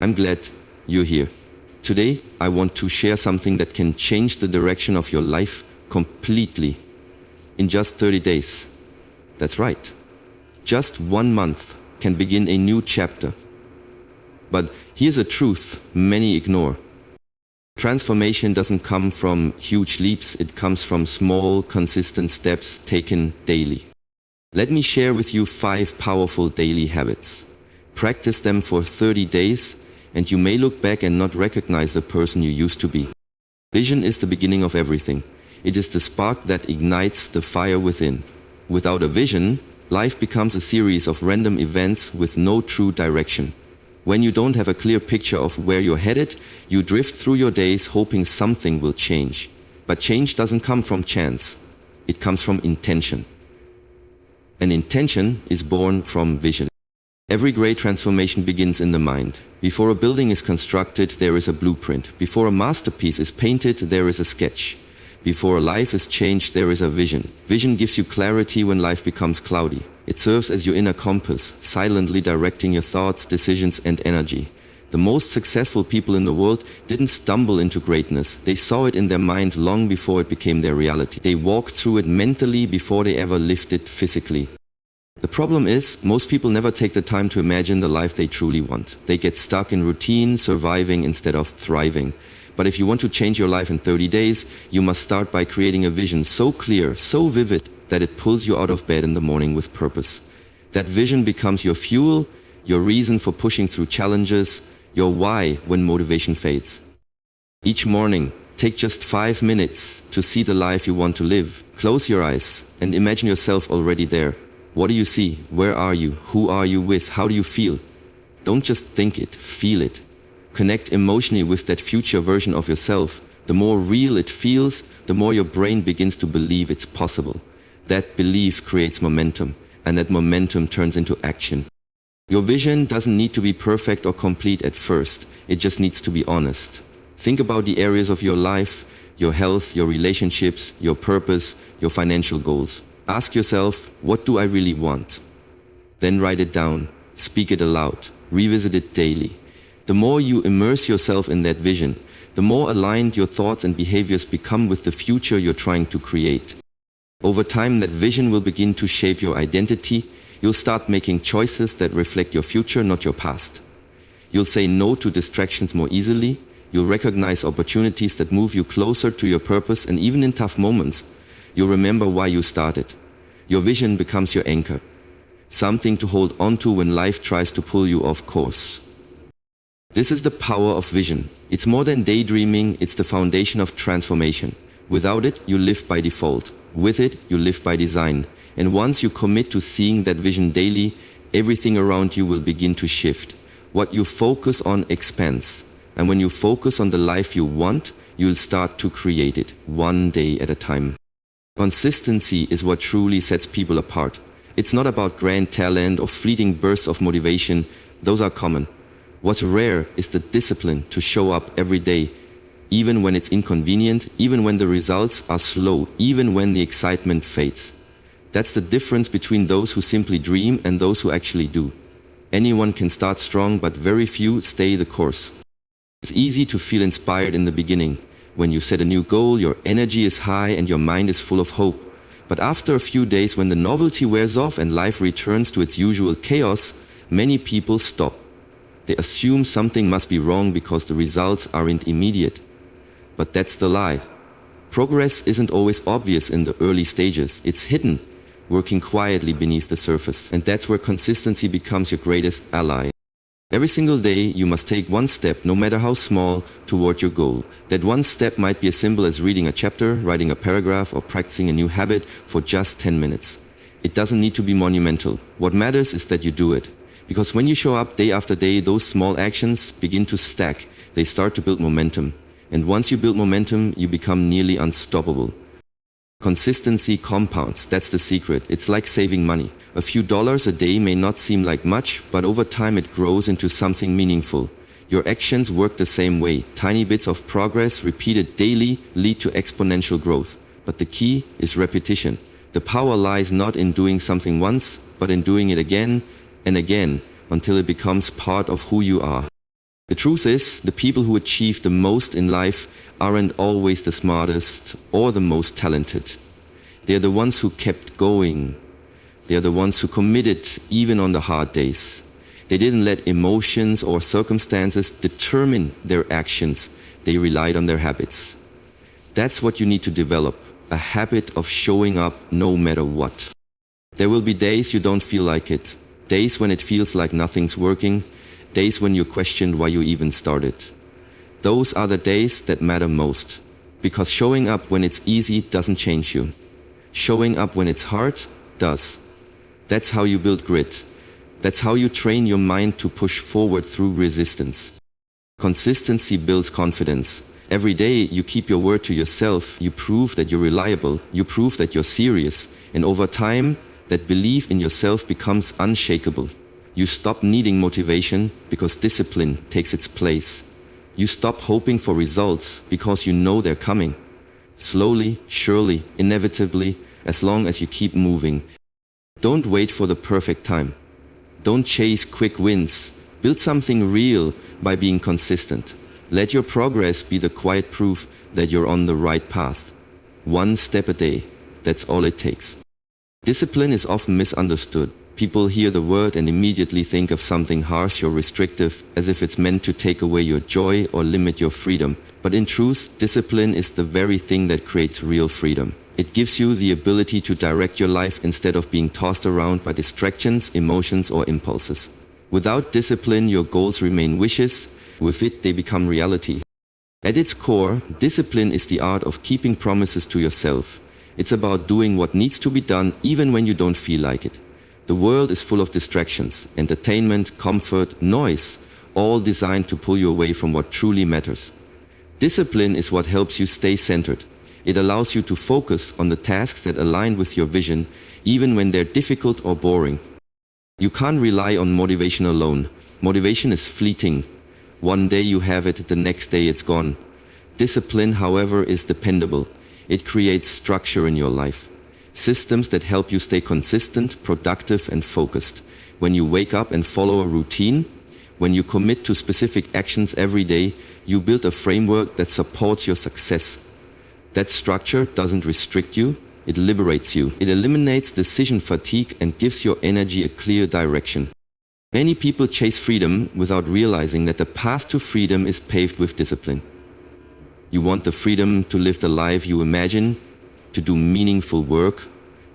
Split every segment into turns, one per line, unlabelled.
I'm glad you're here. Today, I want to share something that can change the direction of your life completely in just 30 days. That's right. Just 1 month can begin a new chapter. But here's a truth many ignore. Transformation doesn't come from huge leaps, it comes from small, consistent steps taken daily. Let me share with you 5 powerful daily habits. Practice them for 30 days, and you may look back and not recognize the person you used to be. Vision is the beginning of everything. It is the spark that ignites the fire within. Without a vision, life becomes a series of random events with no true direction. When you don't have a clear picture of where you're headed, you drift through your days hoping something will change. But change doesn't come from chance. It comes from intention. And intention is born from vision. Every great transformation begins in the mind. Before a building is constructed, there is a blueprint. Before a masterpiece is painted, there is a sketch. Before a life is changed, there is a vision. Vision gives you clarity when life becomes cloudy. It serves as your inner compass, silently directing your thoughts, decisions, and energy. The most successful people in the world didn't stumble into greatness. They saw it in their mind long before it became their reality. They walked through it mentally before they ever lived it physically. The problem is, most people never take the time to imagine the life they truly want. They get stuck in routine, surviving instead of thriving. But if you want to change your life in 30 days, you must start by creating a vision so clear, so vivid, that it pulls you out of bed in the morning with purpose. That vision becomes your fuel, your reason for pushing through challenges, your why when motivation fades. Each morning, take just 5 minutes to see the life you want to live. Close your eyes and imagine yourself already there. What do you see? Where are you? Who are you with? How do you feel? Don't just think it, feel it. Connect emotionally with that future version of yourself. The more real it feels, the more your brain begins to believe it's possible. That belief creates momentum, and that momentum turns into action. Your vision doesn't need to be perfect or complete at first. It just needs to be honest. Think about the areas of your life, your health, your relationships, your purpose, your financial goals. Ask yourself, what do I really want? Then write it down, speak it aloud, revisit it daily. The more you immerse yourself in that vision, the more aligned your thoughts and behaviors become with the future you're trying to create. Over time, that vision will begin to shape your identity. You'll start making choices that reflect your future, not your past. You'll say no to distractions more easily. You'll recognize opportunities that move you closer to your purpose, and even in tough moments, you'll remember why you started. Your vision becomes your anchor, something to hold onto when life tries to pull you off course. This is the power of vision. It's more than daydreaming, it's the foundation of transformation. Without it, you live by default. With it, you live by design. And once you commit to seeing that vision daily, everything around you will begin to shift. What you focus on expands. And when you focus on the life you want, you'll start to create it, one day at a time. Consistency is what truly sets people apart. It's not about grand talent or fleeting bursts of motivation. Those are common. What's rare is the discipline to show up every day, even when it's inconvenient, even when the results are slow, even when the excitement fades. That's the difference between those who simply dream and those who actually do. Anyone can start strong, but very few stay the course. It's easy to feel inspired in the beginning. When you set a new goal, your energy is high and your mind is full of hope. But after a few days, when the novelty wears off and life returns to its usual chaos, many people stop. They assume something must be wrong because the results aren't immediate. But that's the lie. Progress isn't always obvious in the early stages. It's hidden, working quietly beneath the surface. And that's where consistency becomes your greatest ally. Every single day, you must take one step, no matter how small, toward your goal. That one step might be as simple as reading a chapter, writing a paragraph, or practicing a new habit for just 10 minutes. It doesn't need to be monumental. What matters is that you do it. Because when you show up day after day, those small actions begin to stack. They start to build momentum. And once you build momentum, you become nearly unstoppable. Consistency compounds, that's the secret. It's like saving money. A few dollars a day may not seem like much, but over time it grows into something meaningful. Your actions work the same way. Tiny bits of progress repeated daily lead to exponential growth. But the key is repetition. The power lies not in doing something once, but in doing it again and again until it becomes part of who you are. The truth is, the people who achieve the most in life aren't always the smartest or the most talented. They're the ones who kept going. They're the ones who committed even on the hard days. They didn't let emotions or circumstances determine their actions. They relied on their habits. That's what you need to develop, a habit of showing up no matter what. There will be days you don't feel like it, days when it feels like nothing's working, days when you question why you even started. Those are the days that matter most, because showing up when it's easy doesn't change you. Showing up when it's hard does. That's how you build grit. That's how you train your mind to push forward through resistance. Consistency builds confidence. Every day you keep your word to yourself, you prove that you're reliable, you prove that you're serious, and over time, that belief in yourself becomes unshakable. You stop needing motivation because discipline takes its place. You stop hoping for results because you know they're coming. Slowly, surely, inevitably, as long as you keep moving. Don't wait for the perfect time. Don't chase quick wins. Build something real by being consistent. Let your progress be the quiet proof that you're on the right path. One step a day. That's all it takes. Discipline is often misunderstood. People hear the word and immediately think of something harsh or restrictive, as if it's meant to take away your joy or limit your freedom. But in truth, discipline is the very thing that creates real freedom. It gives you the ability to direct your life instead of being tossed around by distractions, emotions, or impulses. Without discipline, your goals remain wishes. With it, they become reality. At its core, discipline is the art of keeping promises to yourself. It's about doing what needs to be done even when you don't feel like it. The world is full of distractions, entertainment, comfort, noise, all designed to pull you away from what truly matters. Discipline is what helps you stay centered. It allows you to focus on the tasks that align with your vision, even when they're difficult or boring. You can't rely on motivation alone. Motivation is fleeting. One day you have it, the next day it's gone. Discipline, however, is dependable. It creates structure in your life. Systems that help you stay consistent, productive, and focused. When you wake up and follow a routine, when you commit to specific actions every day, you build a framework that supports your success. That structure doesn't restrict you, it liberates you. It eliminates decision fatigue and gives your energy a clear direction. Many people chase freedom without realizing that the path to freedom is paved with discipline. You want the freedom to live the life you imagine, to do meaningful work,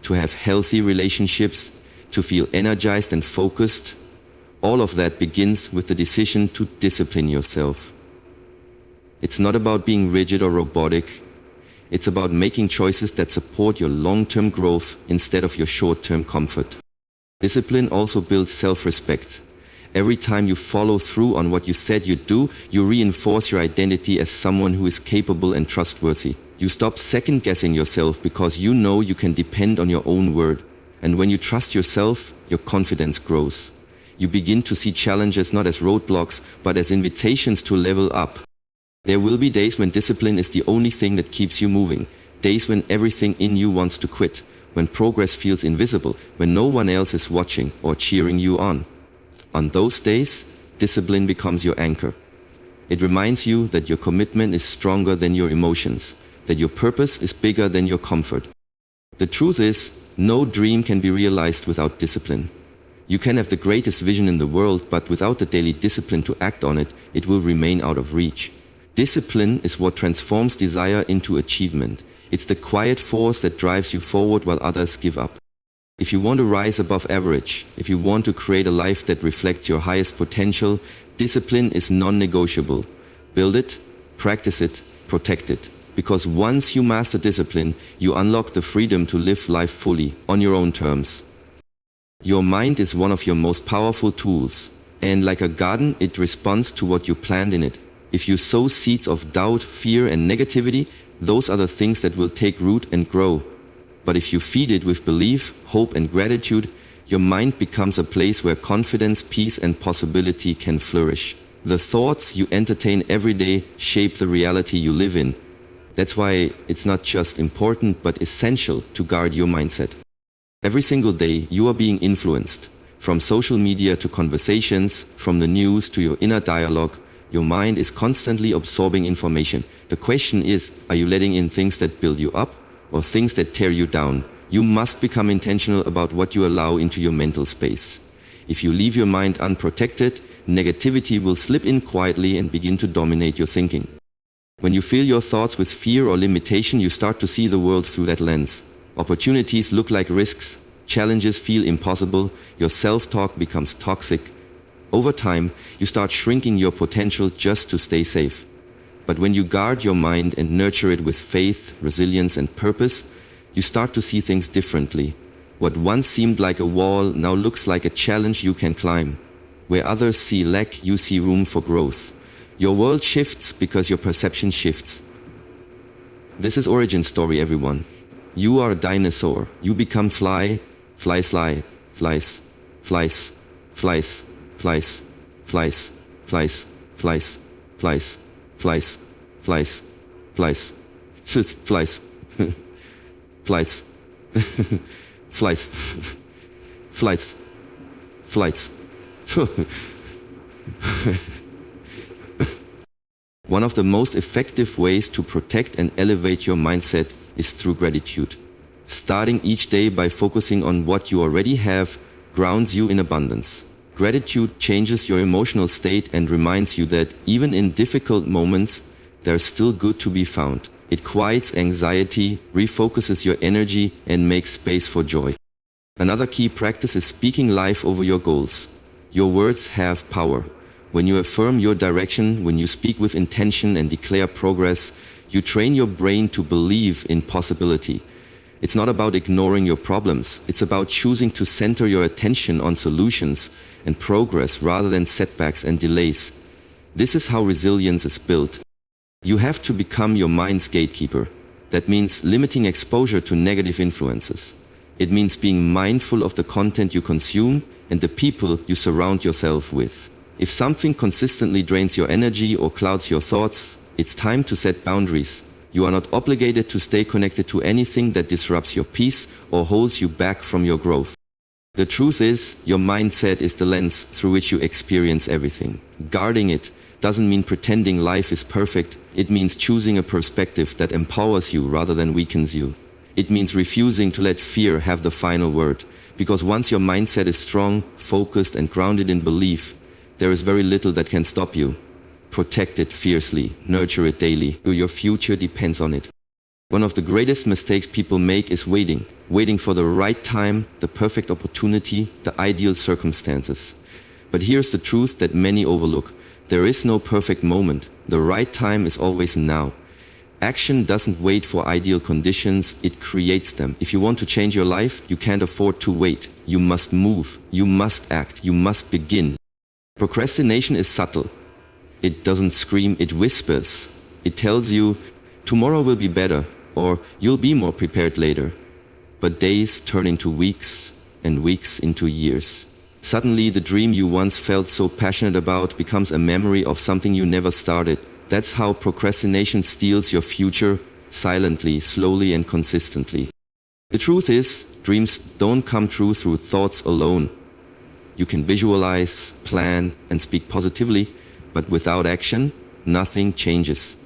to have healthy relationships, to feel energized and focused. All of that begins with the decision to discipline yourself. It's not about being rigid or robotic. It's about making choices that support your long-term growth instead of your short-term comfort. Discipline also builds self-respect. Every time you follow through on what you said you'd do, you reinforce your identity as someone who is capable and trustworthy. You stop second-guessing yourself because you know you can depend on your own word. And when you trust yourself, your confidence grows. You begin to see challenges not as roadblocks, but as invitations to level up. There will be days when discipline is the only thing that keeps you moving. Days when everything in you wants to quit. When progress feels invisible. When no one else is watching or cheering you on. On those days, discipline becomes your anchor. It reminds you that your commitment is stronger than your emotions, that your purpose is bigger than your comfort. The truth is, no dream can be realized without discipline. You can have the greatest vision in the world, but without the daily discipline to act on it, it will remain out of reach. Discipline is what transforms desire into achievement. It's the quiet force that drives you forward while others give up. If you want to rise above average, if you want to create a life that reflects your highest potential, discipline is non-negotiable. Build it, practice it, protect it. Because once you master discipline, you unlock the freedom to live life fully, on your own terms. Your mind is one of your most powerful tools, and like a garden, it responds to what you plant in it. If you sow seeds of doubt, fear, and negativity, those are the things that will take root and grow. But if you feed it with belief, hope, and gratitude, your mind becomes a place where confidence, peace, and possibility can flourish. The thoughts you entertain every day shape the reality you live in. That's why it's not just important, but essential to guard your mindset. Every single day, you are being influenced. From social media to conversations, from the news to your inner dialogue, Your mind is constantly absorbing information. The question is, are you letting in things that build you up or things that tear you down? You must become intentional about what you allow into your mental space. If you leave your mind unprotected, negativity will slip in quietly and begin to dominate your thinking. When you fill your thoughts with fear or limitation, you start to see the world through that lens. Opportunities look like risks, challenges feel impossible, your self-talk becomes toxic. Over time, you start shrinking your potential just to stay safe. But when you guard your mind and nurture it with faith, resilience, and purpose, you start to see things differently. What once seemed like a wall now looks like a challenge you can climb. Where others see lack, you see room for growth. Your world shifts because your perception shifts. This is origin story, everyone. You are a dinosaur. You become flies, flies, flies, flies, flies, flies, flies, flies, flies, flies, flies, flies, flies, flies, flies, flies, flights, flights. One of the most effective ways to protect and elevate your mindset is through gratitude. Starting each day by focusing on what you already have grounds you in abundance. Gratitude changes your emotional state and reminds you that even in difficult moments, there's still good to be found. It quiets anxiety, refocuses your energy, and makes space for joy. Another key practice is speaking life over your goals. Your words have power. When you affirm your direction, when you speak with intention and declare progress, you train your brain to believe in possibility. It's not about ignoring your problems. It's about choosing to center your attention on solutions and progress rather than setbacks and delays. This is how resilience is built. You have to become your mind's gatekeeper. That means limiting exposure to negative influences. It means being mindful of the content you consume and the people you surround yourself with. If something consistently drains your energy or clouds your thoughts, it's time to set boundaries. You are not obligated to stay connected to anything that disrupts your peace or holds you back from your growth. The truth is, your mindset is the lens through which you experience everything. Guarding it doesn't mean pretending life is perfect. It means choosing a perspective that empowers you rather than weakens you. It means refusing to let fear have the final word. Because once your mindset is strong, focused, and grounded in belief, there is very little that can stop you. Protect it fiercely, nurture it daily. Your future depends on it. One of the greatest mistakes people make is waiting for the right time, the perfect opportunity, the ideal circumstances. But here's the truth that many overlook. There is no perfect moment. The right time is always now. Action doesn't wait for ideal conditions, it creates them. If you want to change your life, you can't afford to wait. You must move, you must act, you must begin. Procrastination is subtle. It doesn't scream, it whispers. It tells you, tomorrow will be better, or you'll be more prepared later. But days turn into weeks, and weeks into years. Suddenly, the dream you once felt so passionate about becomes a memory of something you never started. That's how procrastination steals your future, silently, slowly, and consistently. The truth is, dreams don't come true through thoughts alone. You can visualize, plan, and speak positively, but without action, nothing changes.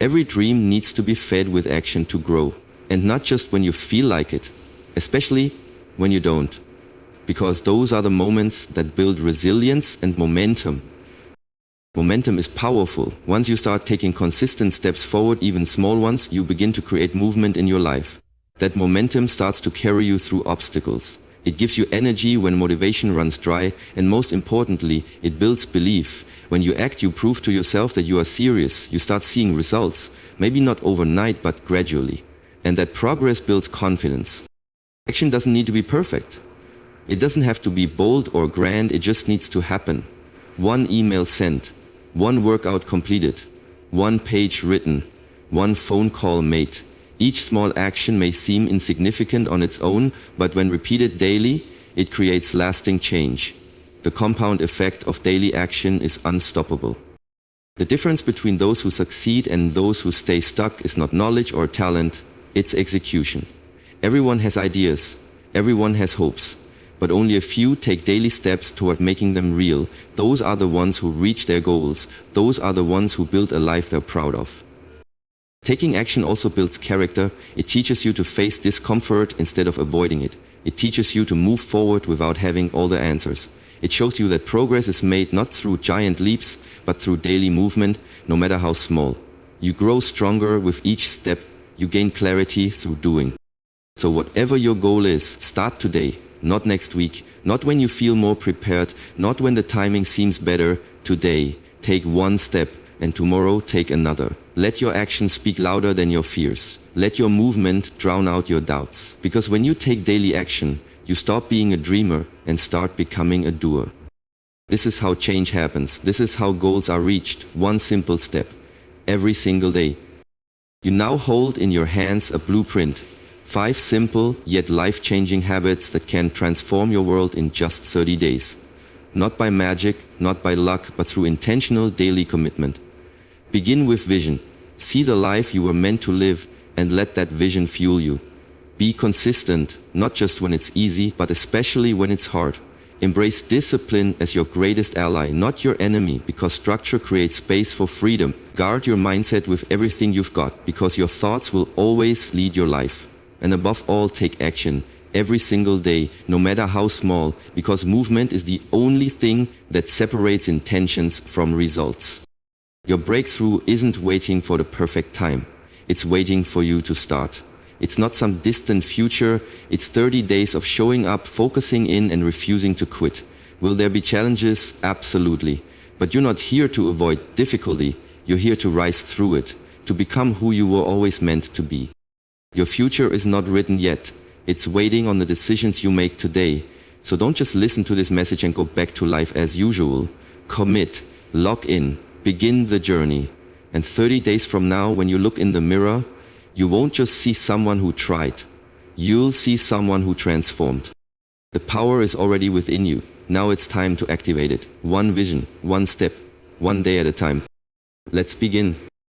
Every dream needs to be fed with action to grow, and not just when you feel like it, especially when you don't, because those are the moments that build resilience and momentum. Momentum is powerful. Once you start taking consistent steps forward, even small ones, you begin to create movement in your life. That momentum starts to carry you through obstacles. It gives you energy when motivation runs dry, and most importantly, it builds belief. When you act, you prove to yourself that you are serious. You start seeing results, maybe not overnight, but gradually. And that progress builds confidence. Action doesn't need to be perfect. It doesn't have to be bold or grand, it just needs to happen. One email sent, one workout completed, one page written, one phone call made. Each small action may seem insignificant on its own, but when repeated daily, it creates lasting change. The compound effect of daily action is unstoppable. The difference between those who succeed and those who stay stuck is not knowledge or talent, it's execution. Everyone has ideas, everyone has hopes, but only a few take daily steps toward making them real. Those are the ones who reach their goals. Those are the ones who build a life they're proud of. Taking action also builds character. It teaches you to face discomfort instead of avoiding it. It teaches you to move forward without having all the answers. It shows you that progress is made not through giant leaps, but through daily movement, no matter how small. You grow stronger with each step. You gain clarity through doing. So whatever your goal is, start today, not next week, not when you feel more prepared, not when the timing seems better. Today, take one step, and tomorrow take another. Let your actions speak louder than your fears. Let your movement drown out your doubts. Because when you take daily action, you stop being a dreamer and start becoming a doer. This is how change happens. This is how goals are reached. One simple step, every single day. You now hold in your hands a blueprint. 5 simple yet life-changing habits that can transform your world in just 30 days. Not by magic, not by luck, but through intentional daily commitment. Begin with vision. See the life you were meant to live and let that vision fuel you. Be consistent, not just when it's easy, but especially when it's hard. Embrace discipline as your greatest ally, not your enemy, because structure creates space for freedom. Guard your mindset with everything you've got, because your thoughts will always lead your life. And above all, take action every single day, no matter how small, because movement is the only thing that separates intentions from results. Your breakthrough isn't waiting for the perfect time. It's waiting for you to start. It's not some distant future. It's 30 days of showing up, focusing in, and refusing to quit. Will there be challenges? Absolutely. But you're not here to avoid difficulty. You're here to rise through it, to become who you were always meant to be. Your future is not written yet. It's waiting on the decisions you make today. So don't just listen to this message and go back to life as usual. Commit, lock in, begin the journey. And 30 days from now, when you look in the mirror, you won't just see someone who tried. You'll see someone who transformed. The power is already within you. Now it's time to activate it. One vision, one step, one day at a time. Let's begin.